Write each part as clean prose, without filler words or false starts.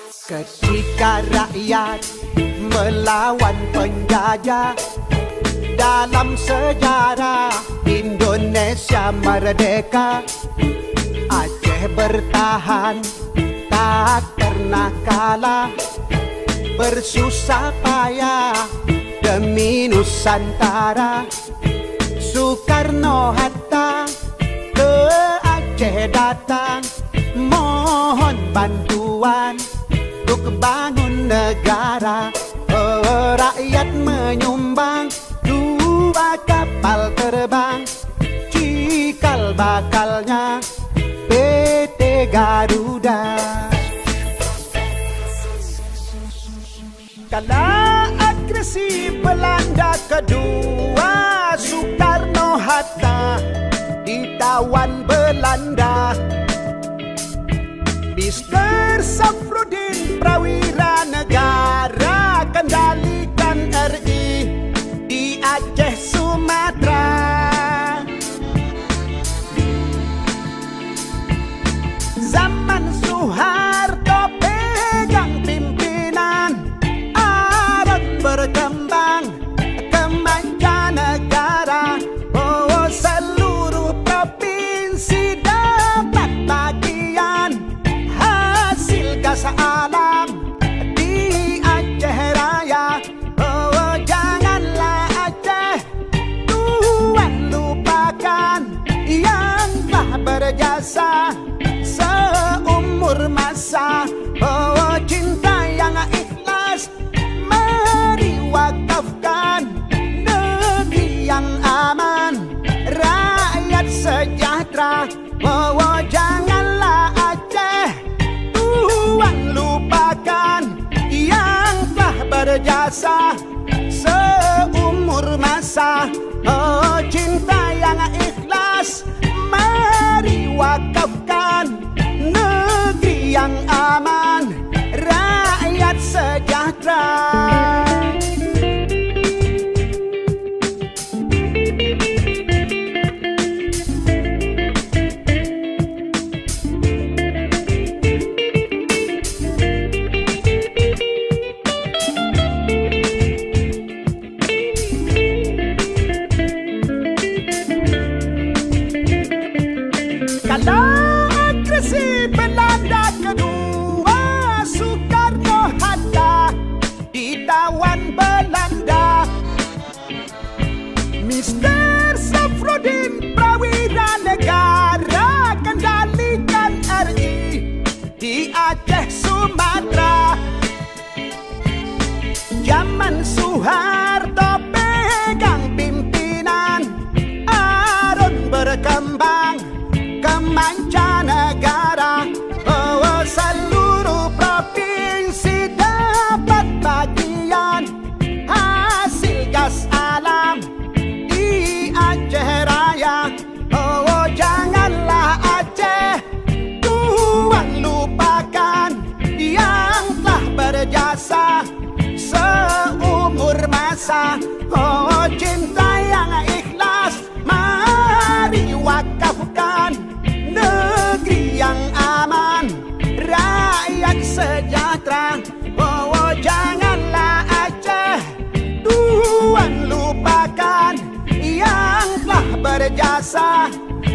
Ketika rakyat melawan penjajah, dalam sejarah Indonesia merdeka, Aceh bertahan tak pernah kalah, bersusah payah demi Nusantara. Soekarno-Hatta ke Aceh datang, mohon bantuan untuk bangun negara. Rakyat menyumbang 2 kapal terbang, cikal bakalnya PT Garuda. Kala agresi Belanda kedua, Soekarno-Hatta ditawan Belanda. Mr. Safrudin Prawira negara, kendalikan RI di Aceh Sumatera. Zaman Soeharto pegang pimpinan, Aron berkembang ke mancanegara. Oh, seluruh provinsi dapat bagian hasil gas alam di Aceh Raya. Oh, janganlah Aceh Tuhan lupakan yang telah berjasa seumur masa. Oh, cinta yang ikhlas mari wakafkan negeri yang aman, rakyat sejahtera. Oh, janganlah Aceh Tuhan lupakan yang telah berjasa seumur masa. Oh, cinta yang ikhlas mari wakafkan negeri yang aman, rakyat sejahtera. Kala agresi Belanda kedua, Soekarno-Hatta ditawan Belanda. Mr. Safrudin Prawira negara, kendalikan RI di Aceh Sumatera. Zaman Soeharto pegang pimpinan, Aron berkembang ke mancanegara. Oh, seluruh provinsi dapat bagian hasil gas alam di Aceh Raya. Oh, janganlah Aceh Tuhan lupakan yang telah berjasa seumur masa. Oh, cinta yang ikhlas mari wakafkan negeri yang aman, rakyat sejahtera. Oh, janganlah Aceh Tuhan lupakan yang telah berjasa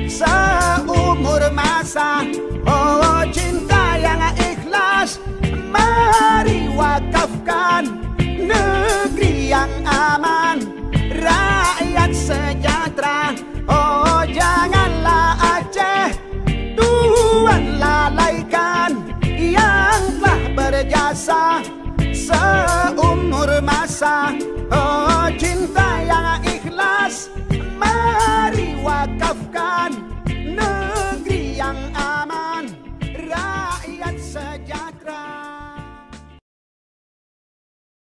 seumur masa. Oh, cinta yang ikhlas mari wakafkan negeri yang aman, rakyat sejahtera. Oh, janganlah Aceh Tuhan lalaikan yang telah berjasa